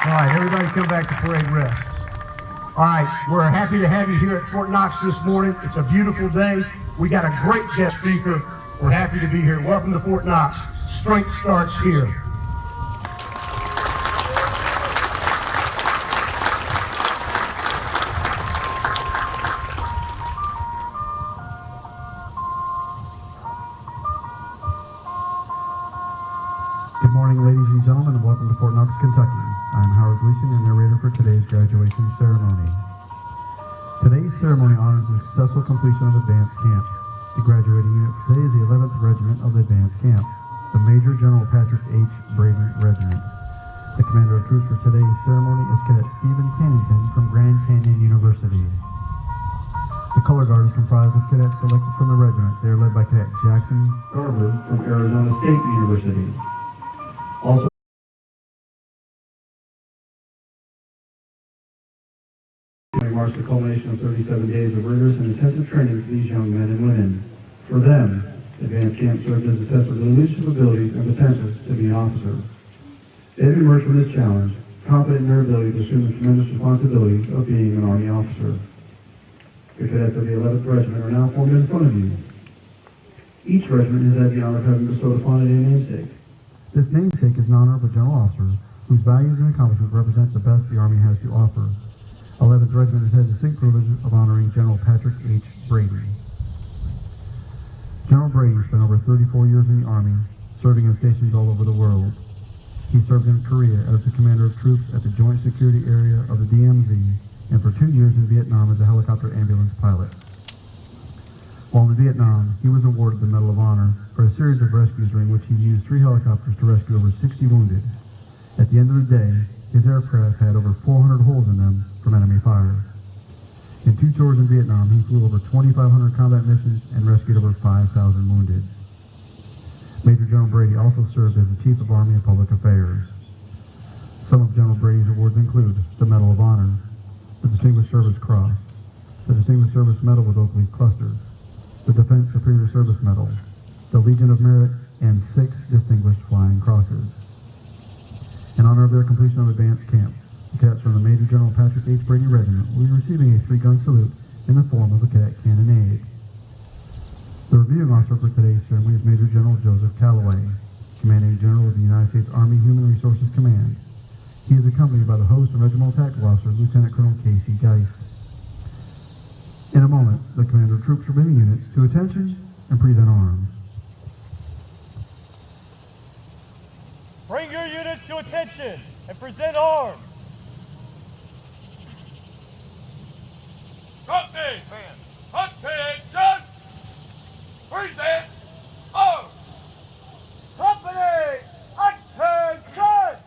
All right, everybody come back to parade rest. All right, we're happy to have you here at Fort Knox this morning. It's a beautiful day. We got a great guest speaker. We're happy to be here. Welcome to Fort Knox. Strength starts here. Good morning, ladies and gentlemen, and welcome to Fort Knox, Kentucky. I'm Howard Gleason, your narrator for today's graduation ceremony. Today's ceremony honors the successful completion of advanced camp. The graduating unit for today is the 11th Regiment of the Advanced Camp, the Major General Patrick H. Brady Regiment. The commander of troops for today's ceremony is Cadet Stephen Cannington from Grand Canyon University. The color guard is comprised of cadets selected from the regiment. They are led by Cadet Jackson Garber from Arizona State University. Also marks the culmination of 37 days of rigorous and intensive training for these young men and women. For them, advanced camp served as a test of their leadership abilities and potential to be an officer. They've emerged from this challenge, confident in their ability to assume the tremendous responsibility of being an Army officer. The cadets of the 11th Regiment are now formed in front of you. Each regiment has had the honor of having bestowed upon it a namesake. This namesake is in honor of a general officer whose values and accomplishments represent the best the Army has to offer. 11th Regiment has had the distinct privilege of honoring General Patrick H. Brady. General Brady spent over 34 years in the Army, serving in stations all over the world. He served in Korea as the commander of troops at the Joint Security Area of the DMZ, and for 2 years in Vietnam as a helicopter ambulance pilot. While in Vietnam, he was awarded the Medal of Honor for a series of rescues during which he used 3 helicopters to rescue over 60 wounded. At the end of the day, his aircraft had over 400 holes in them from enemy fire. In 2 tours in Vietnam, he flew over 2,500 combat missions and rescued over 5,000 wounded. Major General Brady also served as the Chief of Army and Public Affairs. Some of General Brady's awards include the Medal of Honor, the Distinguished Service Cross, the Distinguished Service Medal with Oak Leaf Cluster, the Defense Superior Service Medal, the Legion of Merit, and 6 Distinguished Flying Crosses. In honor of their completion of advanced camp, the cadets from the Major General Patrick H. Brady Regiment will be receiving a 3-gun salute in the form of a cadet cannonade. The reviewing officer for today's ceremony is Major General Joseph Callaway, Commanding General of the United States Army Human Resources Command. He is accompanied by the host and regimental tactical officer, Lieutenant Colonel Casey Geist. In a moment, the commander of troops will bring the units to attention and present arms. Bring your units to attention and present arms. Company, attention! Present arms. Company, attention!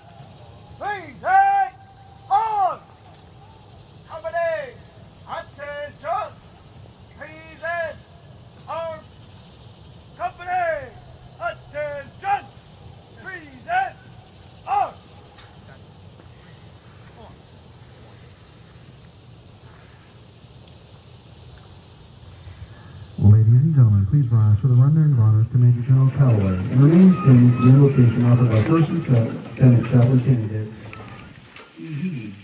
Present arms. Company, attention! Present arms. Company, attention! Present arms. Ladies and gentlemen, please rise for the rendering of honors to Major General Callaway and remain standing for the invocation offered by First Lieutenant Chaplain Candidate E.E.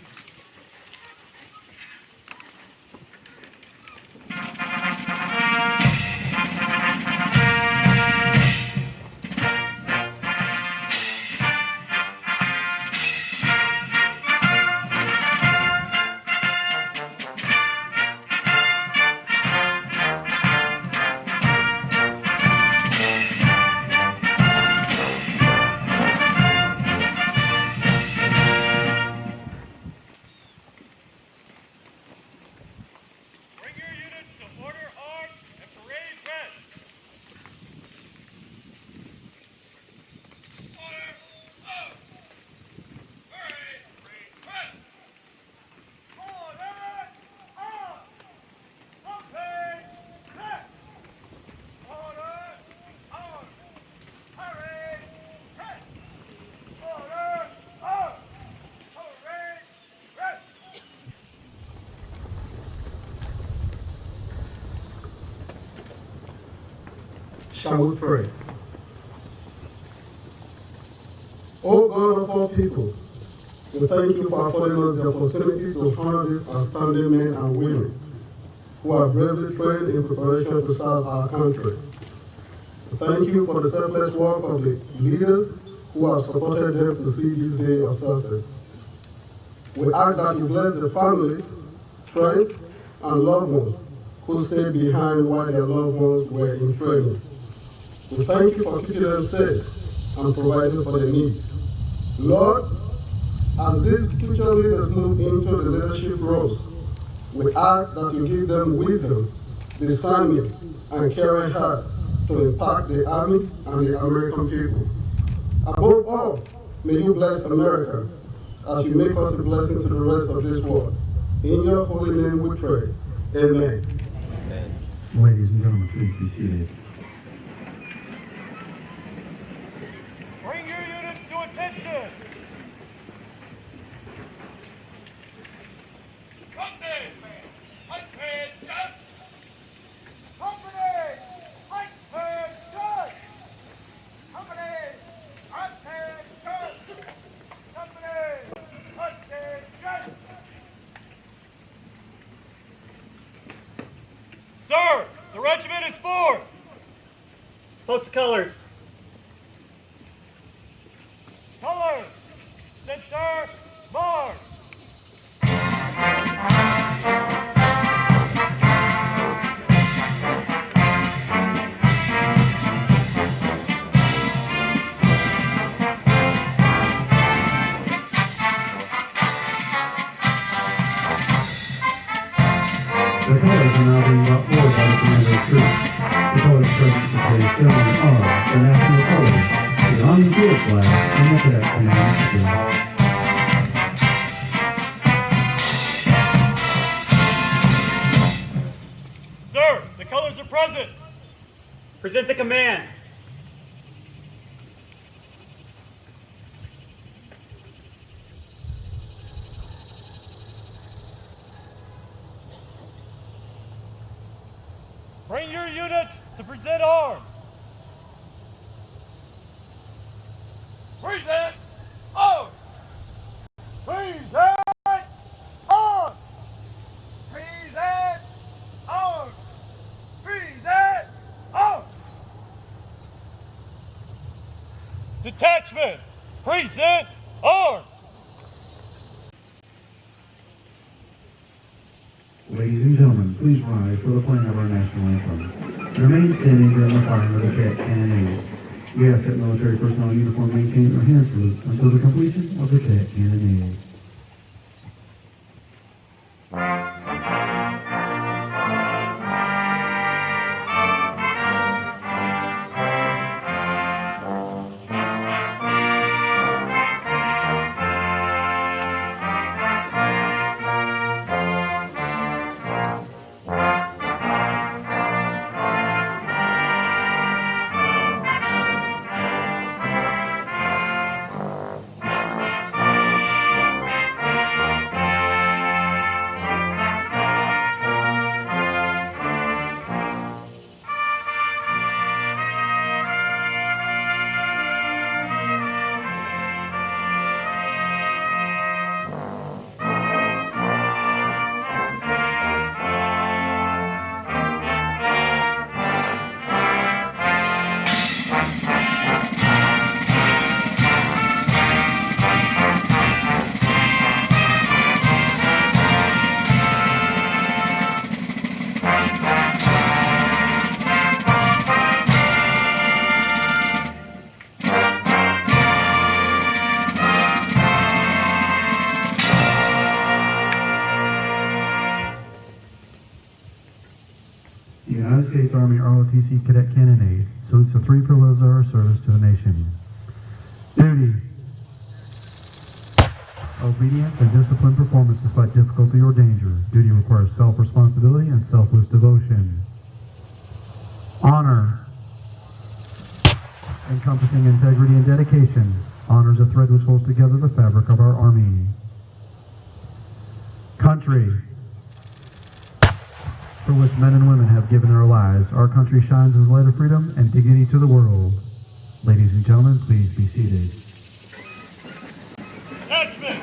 Shall we pray? O God of all people, We thank you for affording us the opportunity to honor these outstanding men and women who are bravely trained in preparation to serve our country. We thank you for the selfless work of the leaders who have supported them to see this day of success. We ask that you bless the families, friends, and loved ones who stayed behind while their loved ones were in training. We thank you for keeping them safe and providing for their needs. Lord, as these future leaders move into the leadership roles, we ask that you give them wisdom, discernment, and caring heart to impact the Army and the American people. Above all, may you bless America as you make us a blessing to the rest of this world. In your holy name we pray. Amen. Ladies and gentlemen, please be seated. Bring your units to attention. Company, attention. Company, attention. Company, attention. Company, attention. Sir, the regiment is formed. Post the colors. Colors, center, march. The colors are now being brought forward by the commander of troops. The colors present at today's ceremony are the national colors, the Army field flag, and the Cadet Command flag. Sir, the colors are present. Present the command. Bring your units to present arms. Present arms. Present arms. Present arms. Present arms. Detachment, present arms. Ladies and gentlemen, please rise for the playing of our national anthem. Remain standing during the firing of the cadet cannonade. We ask that military personnel in uniform maintain their hand salute until the completion of the cadet cannonade. The United States Army ROTC Cadet Cannonade salutes the three pillars of our service to the nation. Duty. Obedience and disciplined performance despite difficulty or danger. Duty requires self-responsibility and selfless devotion. Honor. Encompassing integrity and dedication. Honor is a thread which holds together the fabric of our Army. Country. For which men and women have given their lives, our country shines as a light of freedom and dignity to the world. Ladies and gentlemen, please be seated. Detachment,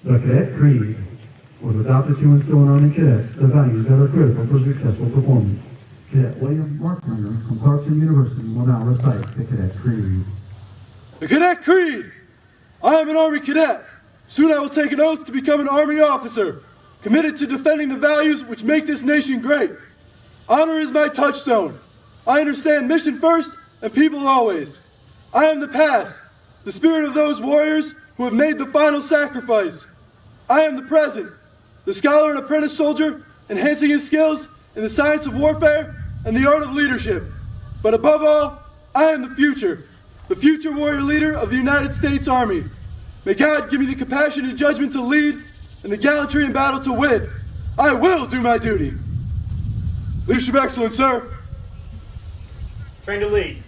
The Cadet Creed was adopted to instill in Army cadets the values that are critical for successful performance. Cadet William Marklinger from Clarkson University will now recite the Cadet Creed. The Cadet Creed! I am an Army cadet. Soon I will take an oath to become an Army officer, committed to defending the values which make this nation great. Honor is my touchstone. I understand mission first and people always. I am the past, the spirit of those warriors who have made the final sacrifice. I am the present, the scholar and apprentice soldier, enhancing his skills in the science of warfare and the art of leadership. But above all, I am the future warrior leader of the United States Army. May God give me the compassion and judgment to lead and the gallantry in battle to win. I will do my duty. Leadership excellence, sir. Train to lead.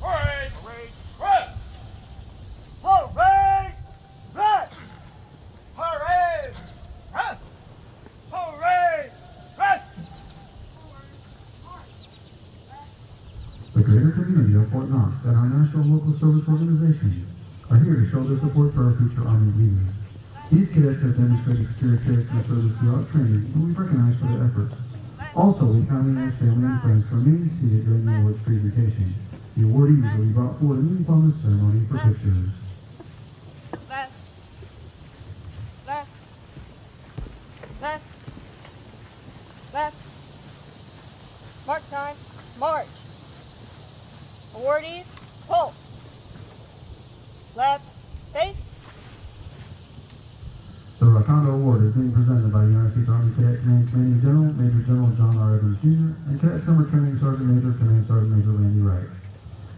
Parade rest. Parade rest. Parade rest. Parade rest. Parade rest. The greater community of Fort Knox and our National Local Service Organization are here to show their support for our future Army leaders. These cadets have demonstrated superior character and service throughout training, and we recognize for their efforts. Also, we kindly ask family and friends to remain seated during the awards presentation. The awardees will be brought forward and upon this ceremony for pictures. Left. Left. Left. Left. Mark time. March. Awardees, pull. Left. Face. The Rakondo Award is being presented by the United States Army Cadet Command Commanding General, Major General John R. Evans Jr., and Cadet Summer Training Sergeant Major Command Sergeant Major Randy Wright.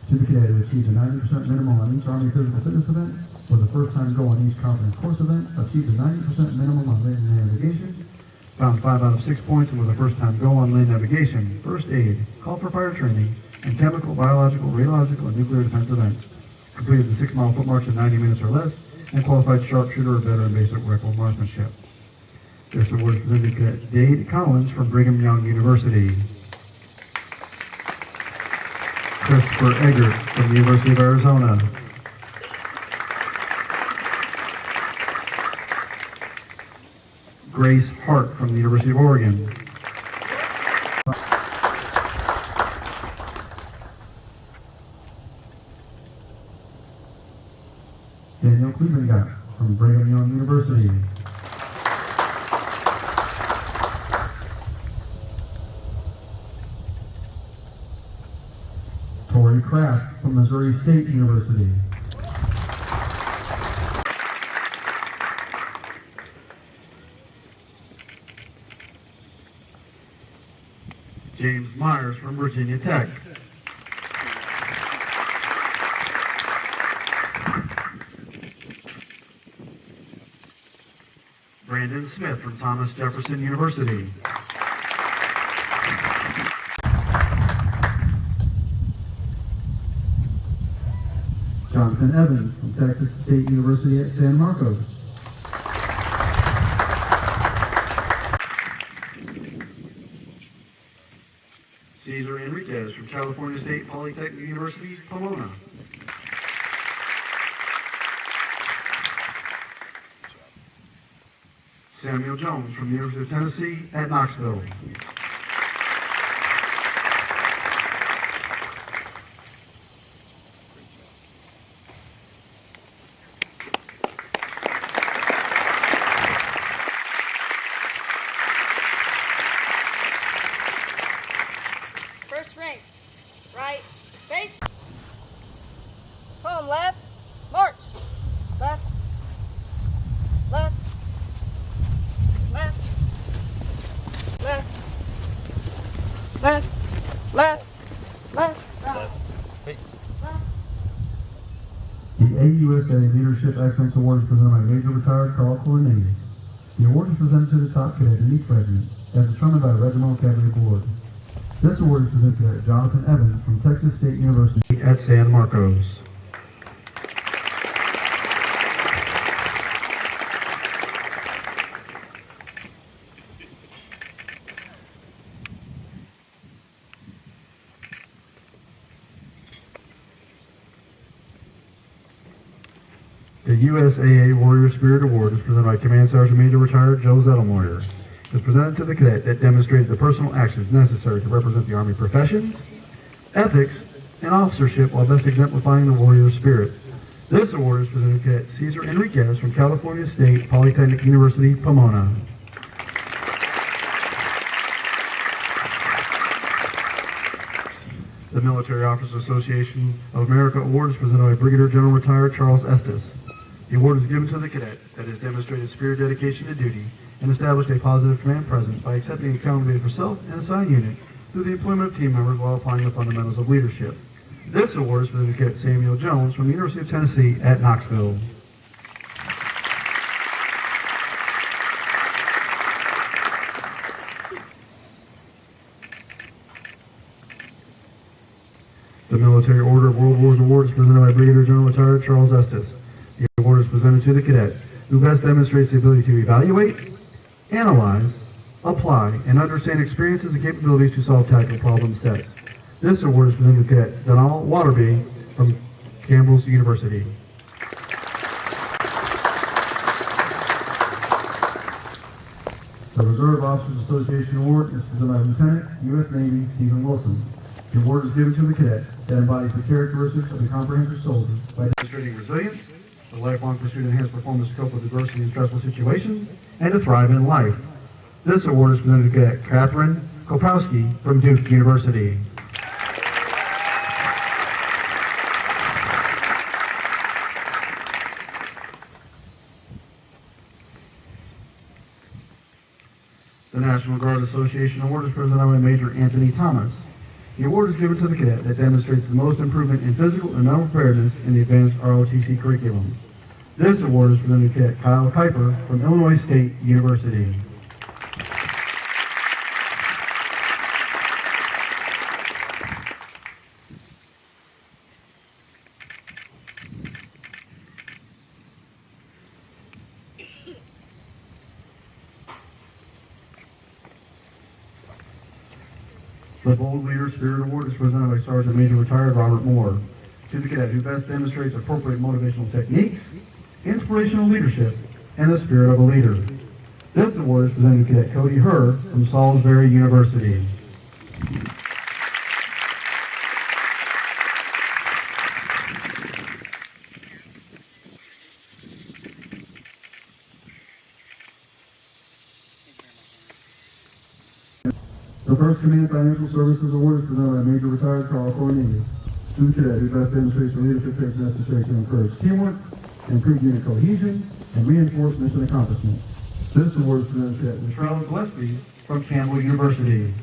To the cadet who achieves a 90% minimum on each Army physical fitness event, or the first time go on each conference course event, achieves a 90% minimum on land navigation, found 5 out of 6 points and was a first time go on land navigation, first aid, call for fire training, and chemical, biological, radiological, and nuclear defense events. Completed the 6-mile foot march in 90 minutes or less, and qualified sharpshooter or veteran basic rifle marksmanship. This award is presented to Cadet Dade Collins from Brigham Young University. Christopher Eggert from the University of Arizona. Grace Hart from the University of Oregon. Daniel Klubengart from Brigham Young University. Tori Kraft from Missouri State University. James Myers from Virginia Tech. Brandon Smith from Thomas Jefferson University. Jonathan Evans from Texas State University at San Marcos. Cesar Enriquez from California State Polytechnic University, Pomona. Samuel Jones from the University of Tennessee at Knoxville. First ring. Right. Face. Come left. March. Left. Left. Left. Left. Left. Left. Left. Left. The AUSA Leadership Excellence Award is presented by Major Retired Carl Cornelius. The award is presented to the top cadet in each regiment, as determined by a regimental cabinet board. This award is presented to Jonathan Evans from Texas State University at San Marcos. The USAA Warrior Spirit Award is presented by Command Sergeant Major Retired Joe Zettelmoyer. It is presented to the cadet that demonstrated the personal actions necessary to represent the Army professions, ethics, and officership while best exemplifying the warrior spirit. This award is presented to Cadet Cesar Enriquez from California State Polytechnic University, Pomona. The Military Officers Association of America Award is presented by Brigadier General Retired Charles Estes. The award is given to the cadet that has demonstrated spirit dedication to duty and established a positive command presence by accepting accountability for self and assigned unit through the employment of team members while applying the fundamentals of leadership. This award is presented to Cadet Samuel Jones from the University of Tennessee at Knoxville. The Military Order of World Wars Award is presented by Brigadier General Retired Charles Estes. The award is presented to the cadet who best demonstrates the ability to evaluate, analyze, apply, and understand experiences and capabilities to solve tactical problem sets. This award is presented to Cadet Donald Waterby from Campbell's University. The Reserve Officers Association Award is presented by Lieutenant U.S. Navy Stephen Wilson. The award is given to the cadet that embodies the characteristics of a comprehensive soldier by demonstrating resilience, the lifelong pursuit to enhance performance to cope with adversity and stressful situations, and to thrive in life. This award is presented to Cadet Catherine Kopowski from Duke University. The National Guard Association Award is presented by Major Anthony Thomas. The award is given to the cadet that demonstrates the most improvement in physical and mental preparedness in the advanced ROTC curriculum. This award is presented to Cadet Kyle Kuiper from Illinois State University. The Bold Leader Spirit Award is presented by Sergeant Major Retired Robert Moore. To the cadet who best demonstrates appropriate motivational techniques, inspirational leadership, and the spirit of a leader. This award is presented to Cadet Cody Herr from Salisbury University. The First Command Financial Services Award is presented by Major Retired Carl Cornelius. To the cadet who best demonstrates the leadership traits necessary to encourage teamwork, improve unit cohesion, and reinforce mission accomplishment. This award is presented to Cadet Michelle Gillespie from Campbell University.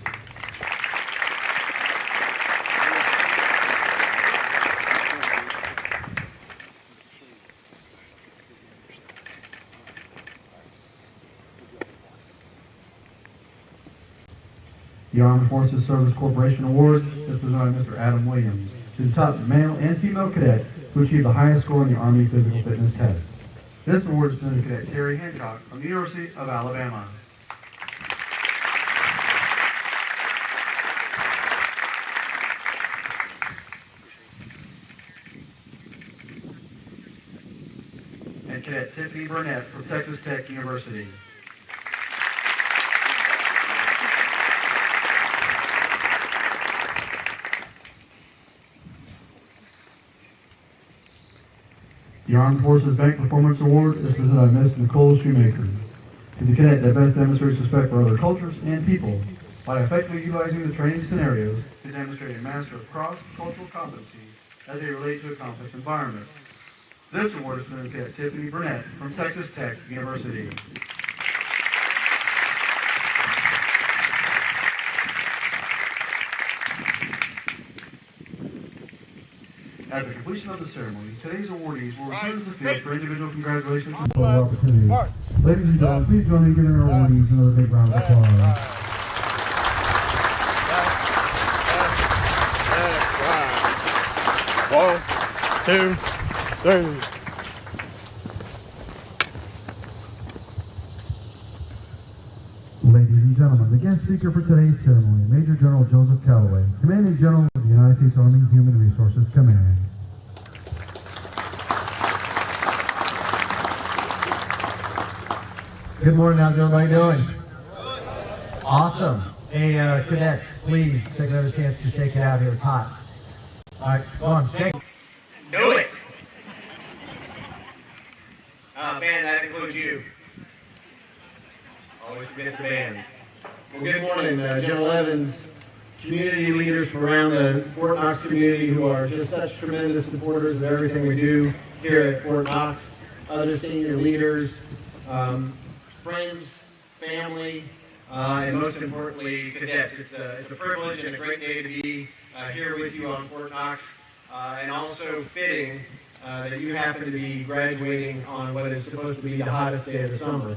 The Armed Forces Service Corporation Award is presented by Mr. Adam Williams to the top male and female cadet who achieved the highest score in the Army Physical Fitness Test. This award is presented to Cadet Terry Hancock from the University of Alabama. And Cadet Tiffany Burnett from Texas Tech University. The Armed Forces Bank Performance Award is presented by Ms. Nicole Shoemaker. To the cadet that best demonstrates respect for other cultures and people by effectively utilizing the training scenarios to demonstrate a master of cross-cultural competencies as they relate to a complex environment. This award is presented to Cadet Tiffany Burnett from Texas Tech University. At the completion of the ceremony, today's awardees will return to the field for individual congratulations and photo opportunities. Ladies and gentlemen, please join me in giving our awardees another big round of applause. One, two, three. Ladies and gentlemen, the guest speaker for today's ceremony, Major General Joseph Callaway, Commanding General of the United States Army Human Resources Command. Good morning, how's everybody doing? Awesome. Hey, cadets, please take another chance to shake it out here. It's hot. All right, go on, shake. Do it. Band, that includes you. Always forget the band. Well, good morning, General Evans, community leaders from around the Fort Knox community who are just such tremendous supporters of everything we do here at Fort Knox, other senior leaders, friends, family, and most importantly, cadets. It's a privilege and a great day to be here with you on Fort Knox, and also fitting that you happen to be graduating on what is supposed to be the hottest day of the summer.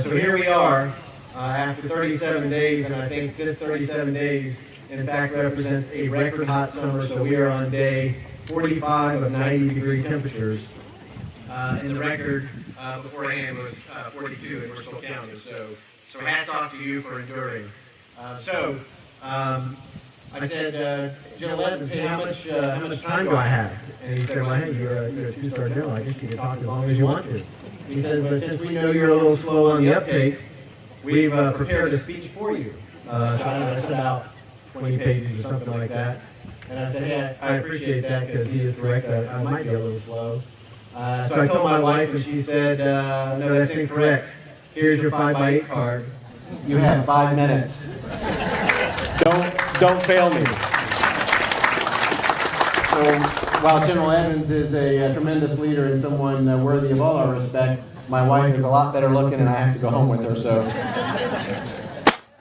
So here we are after 37 days, and I think this 37 days in fact represents a record hot summer. So we are on day 45 of 90-degree temperatures, and the record beforehand was 42, and we're still counting. So hats off to you for enduring. I said, General Evans, hey, how much time do I have? And he said, well, hey, you're a two-star general. I guess you can talk as long as you want to. He said, but since we know you're a little slow on the uptake, we've prepared a speech for you. So I don't know, it's about 20 pages or something like that. And I said, hey, I appreciate that because he is correct. I might be a little slow. So I told my wife, and she said, no, that's incorrect. Here's your 5x8 card. You have 5 minutes. Don't fail me. So while General Evans is a tremendous leader and someone worthy of all our respect, my wife is a lot better looking and I have to go home with her, so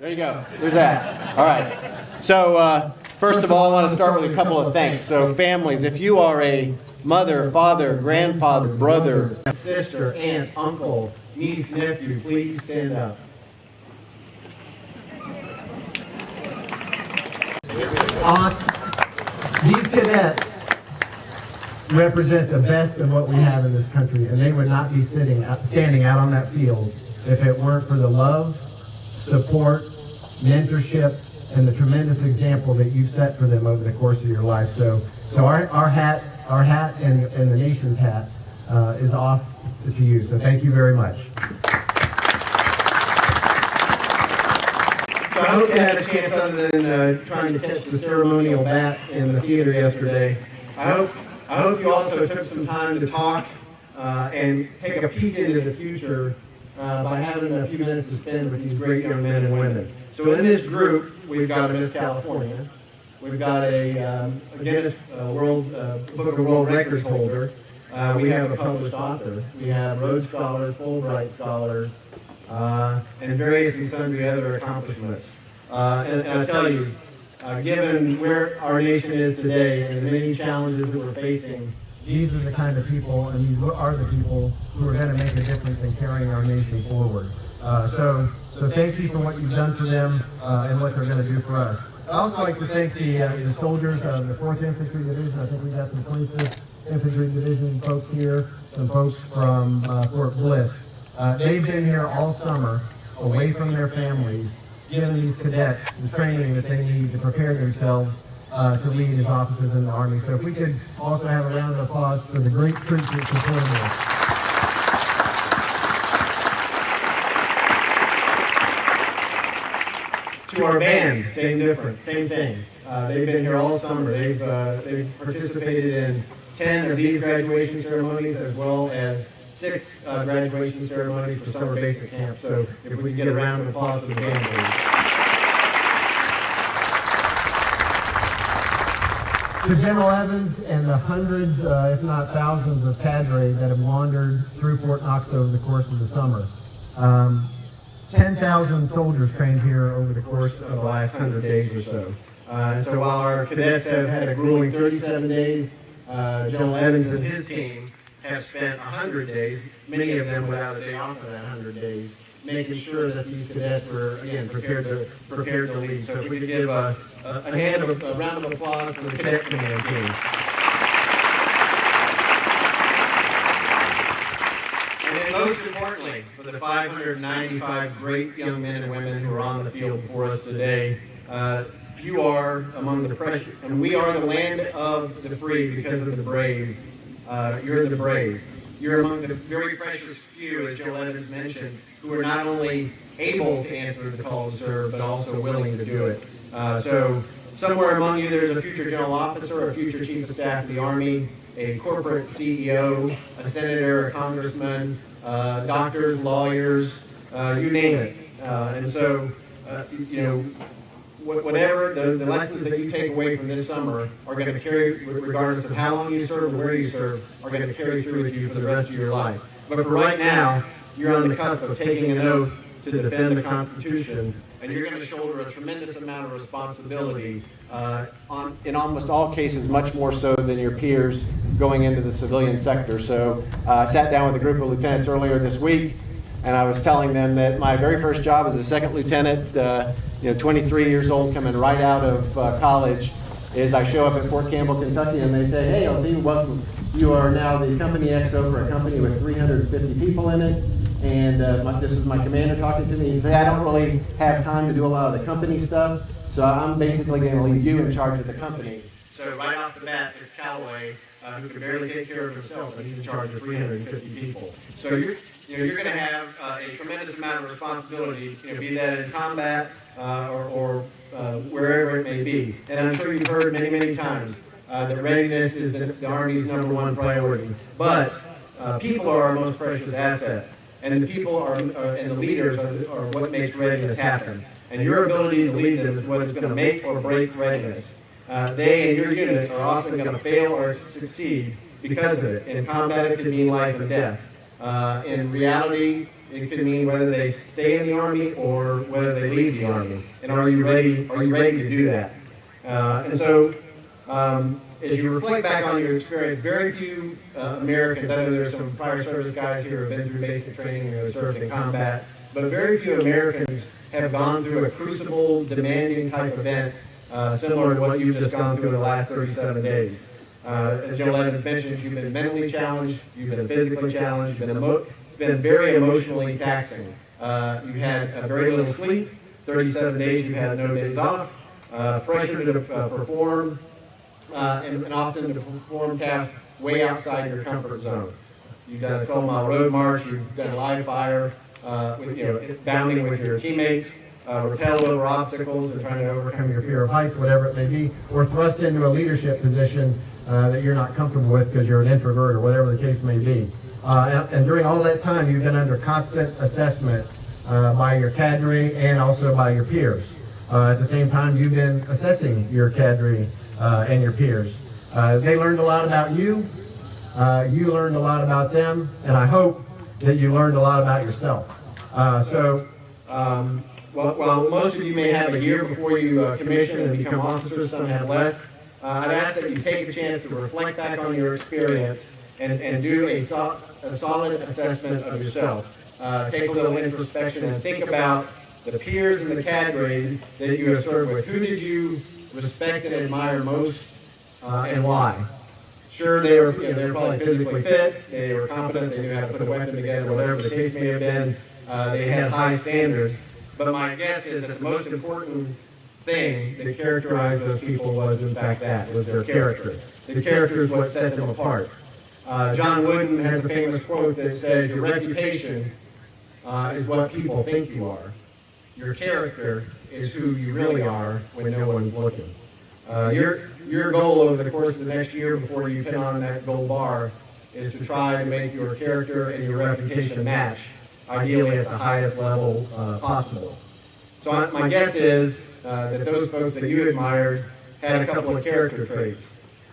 there you go. There's that. All right. So first of all, I want to start with a couple of thanks. So families, if you are a mother, father, grandfather, brother, sister, aunt, uncle, niece, nephew, please stand up. Awesome. These cadets represent the best of what we have in this country, and they would not be standing out on that field if it weren't for the love, support, mentorship, and the tremendous example that you've set for them over the course of your life. So our hat and the nation's hat is off to you. So thank you very much. So I hope you had a chance, other than trying to catch the ceremonial bat in the theater yesterday. I hope you also took some time to talk and take a peek into the future by having a few minutes to spend with these great young men and women. So in this group, we've got a Miss California, we've got a Guinness Book of World Records holder, we have a published author, we have Rhodes Scholars, Fulbright Scholars, and various and sundry other accomplishments. And I tell you, given where our nation is today and the many challenges that we're facing, These are the kind of people, and these are the people who are going to make a difference in carrying our nation forward. So thank you for what you've done for them and what they're going to do for us. I'd also like to thank the soldiers of the 4th Infantry Division. I think we got some 25th Infantry Division folks here, some folks from Fort Bliss. They've been here all summer, away from their families, giving these cadets the training that they need to prepare themselves to lead as officers in the Army. So if we could also have a round of applause for the great troops that support us. to our band, same difference, same thing. They've been here all summer. They've participated in 10 of these graduation ceremonies as well as 6 graduation ceremonies for summer basic camp. So if we can get a round of applause for the band, please. To General Evans and the hundreds, if not thousands, of cadre that have wandered through Fort Knox over the course of the summer. 10,000 soldiers trained here over the course of the last 100 days or so. So while our cadets have had a grueling 37 days, General Evans and his team have spent 100 days, many of them without a day off of that 100 days, making sure that these cadets were, again, prepared to lead. So if we could give a round of applause for the Cadet Command team. And then most importantly, for the 595 great young men and women who are on the field before us today, you are among the precious, and we are the land of the free because of the brave. You're the brave. you're among the very precious few, as General Evans mentioned, who are not only able to answer the call to serve, but also willing to do it. So somewhere among you, there's a future general officer, a future chief of staff of the Army, a corporate CEO, a senator, a congressman, doctors, lawyers, you name it. And so, you know, whatever the lessons that you take away from this summer are going to carry, regardless of how long you serve or where you serve, are going to carry through with you for the rest of your life. But for right now, you're on the cusp of taking an oath to defend the Constitution, and you're going to shoulder a tremendous amount of responsibility, in almost all cases, much more so than your peers going into the civilian sector. So I sat down with a group of lieutenants earlier this week, and I was telling them that my very first job as a second lieutenant, 23 years old, coming right out of college, is I show up at Fort Campbell, Kentucky, and they say, "Hey, LT, welcome. You are now the company XO for a company with 350 people in it, and this is my commander talking to me." He said, "I don't really have time to do a lot of the company stuff, so I'm basically going to leave you in charge of the company." So right off the bat, it's Callaway, who can barely take care of himself, but he's in charge of 350 people. So you're going to have a tremendous amount of responsibility, be that in combat or wherever it may be. And I'm sure you've heard many, many times that readiness is the Army's #1 priority. But people are our most precious asset, and the people and the leaders are what makes readiness happen. And your ability to lead them is what is going to make or break readiness. They and your unit are often going to fail or succeed because of it. In combat, it could mean life and death. In reality, it could mean whether they stay in the Army or whether they leave the Army. And are you ready to do that? And so, as you reflect back on your experience, very few Americans, I know there's some prior service guys here who have been through basic training and have served in combat, but very few Americans have gone through a crucible, demanding type event similar to what you've just gone through in the last 37 days. As General Evans mentioned, you've been mentally challenged, you've been physically challenged, it's been very emotionally taxing. You've had very little sleep, 37 days you've had no days off, pressure to perform, and often to perform tasks way outside your comfort zone. You've done a 12-mile road march, you've done a live fire, bounding with your teammates, rappelled over obstacles and trying to overcome your fear of heights, whatever it may be, or thrust into a leadership position that you're not comfortable with because you're an introvert or whatever the case may be. And during all that time, you've been under constant assessment by your cadre and also by your peers. At the same time, you've been assessing your cadre and your peers. They learned a lot about you. You learned a lot about them, and I hope that you learned a lot about yourself. While most of you may have a year before you commission and become officers, some have less, I'd ask that you take a chance to reflect back on your experience and do a solid assessment of yourself. Take a little introspection and think about the peers and the cadre that you have served with. Who did you respect and admire most, and why? Sure, they were probably physically fit, they were competent, they knew how to put a weapon together, whatever the case may have been. They had high standards. But my guess is that the most important thing that characterized those people was, in fact, was their character. The character is what set them apart. John Wooden has a famous quote that says, "Your reputation is what people think you are. Your character is who you really are when no one's looking." Your goal over the course of the next year before you pin on that gold bar is to try to make your character and your reputation match, ideally at the highest level possible. So my guess is that those folks that you admired had a couple of character traits.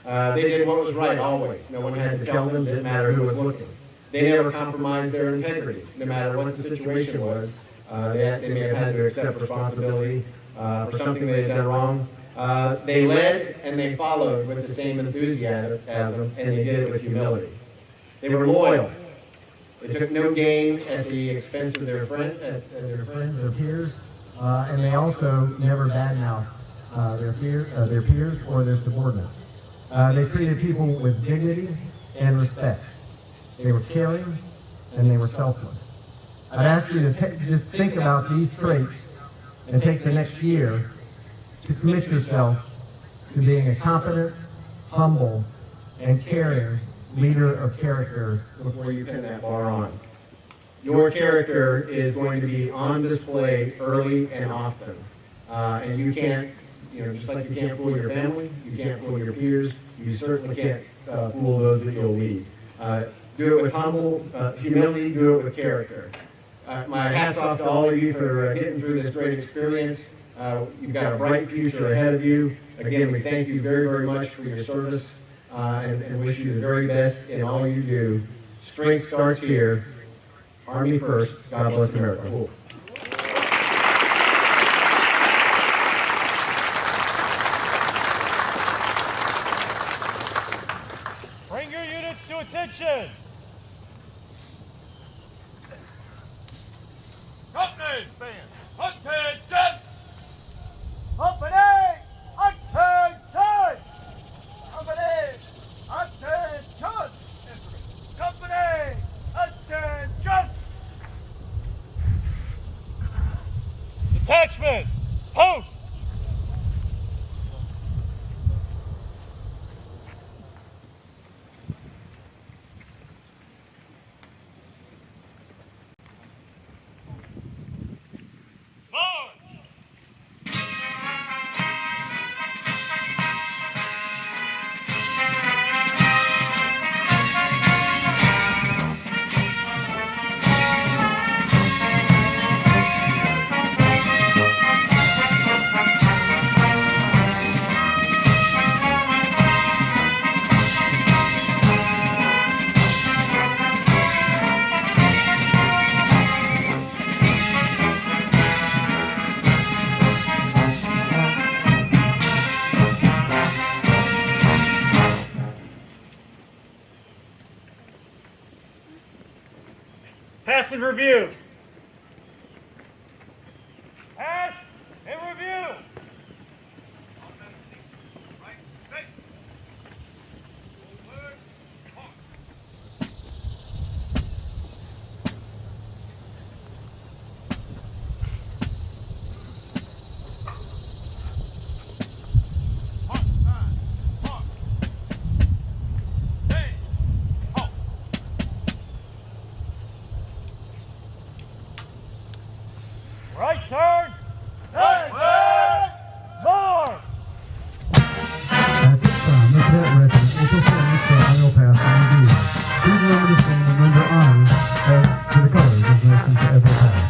They did what was right always. No one had to tell them, didn't matter who was looking. They never compromised their integrity, no matter what the situation was. They may have had to accept responsibility for something they had done wrong. They led and they followed with the same enthusiasm, and they did it with humility. They were loyal. They took no gain at the expense of their friends, their peers, and they also never badmouthed their peers or their subordinates. They treated people with dignity and respect. They were caring and they were selfless. I'd ask you to just think about these traits and take the next year to commit yourself to being a competent, humble, and caring leader of character before you pin that bar on. Your character is going to be on display early and often. And you can't, just like you can't fool your family, you can't fool your peers, you certainly can't fool those that you'll lead. Do it with humble humility, do it with character. My hat's off to all of you for getting through this great experience. You've got a bright future ahead of you. Again, we thank you very, very much for your service and wish you the very best in all you do. Strength starts here. Army first. God bless America. Cool. Bring your units to attention. Company, band, attention! Company, attention! Company, attention! Company, attention! Detachment, post! Pass and review. Pass and review. Right turn! Right turn! March! At this time, the cadet regiment will perform the ceremonial pass and review. Please remember to stand and render honors to the colors of the nation to every pass.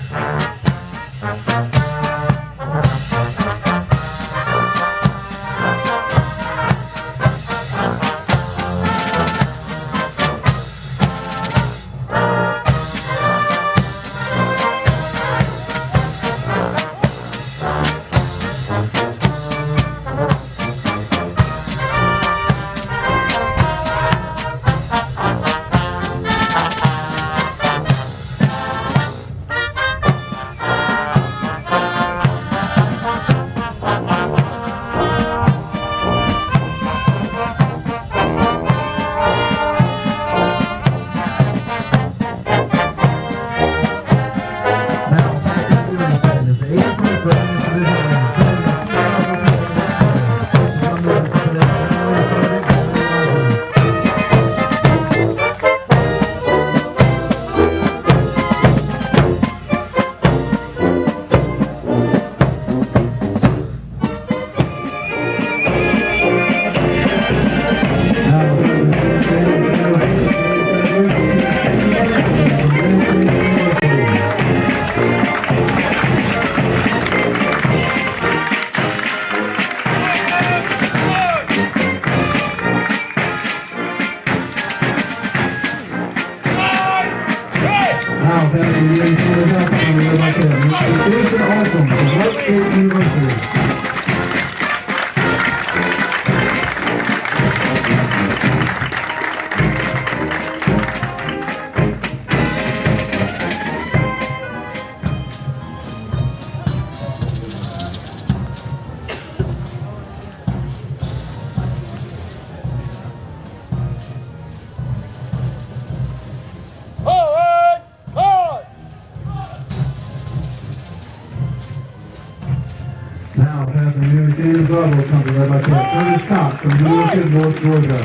Now, passing the New James Bravo Company led by Cadet Cox from the University of North Georgia.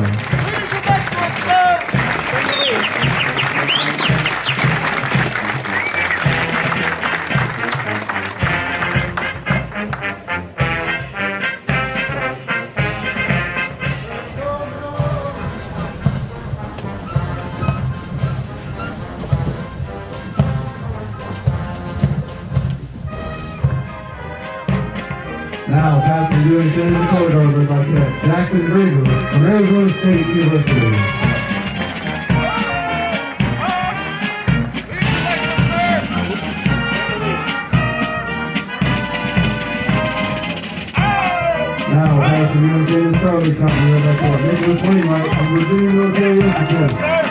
Now, passing the U.S. in the corridor led by Cadet Jackson Griever from Arizona State University. Now, passing the U.S. in the Charlie Company led by Cadet Nicholas Wainwright from Virginia Military Institute.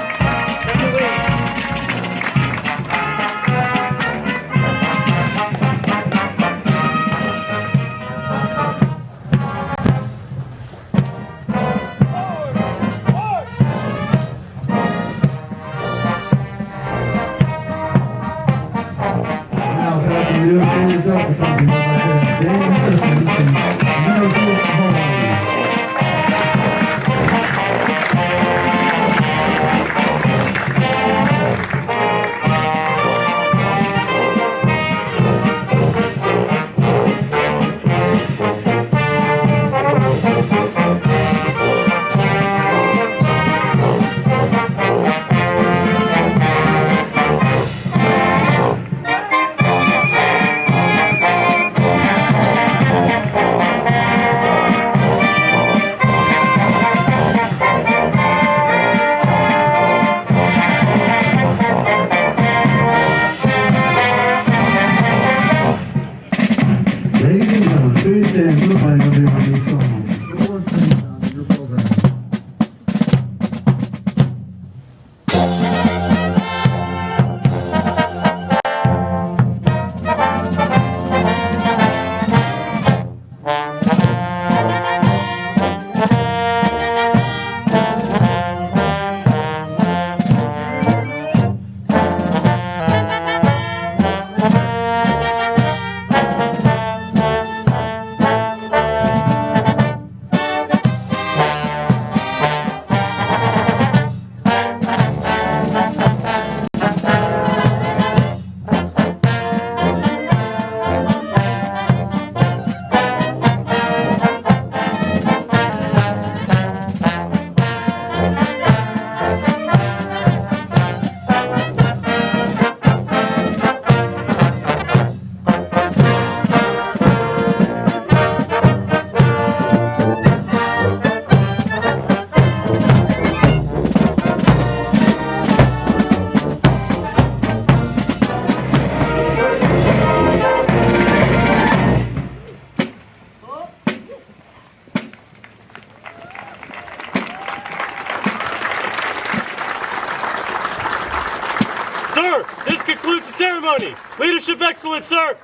Sir, this concludes the ceremony. Leadership excellence, sir.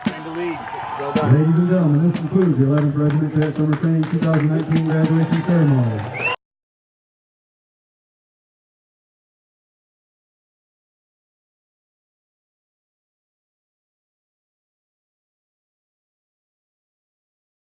Ladies and gentlemen, this concludes the 11th Regiment Cadet Summer Training 2019 graduation ceremony.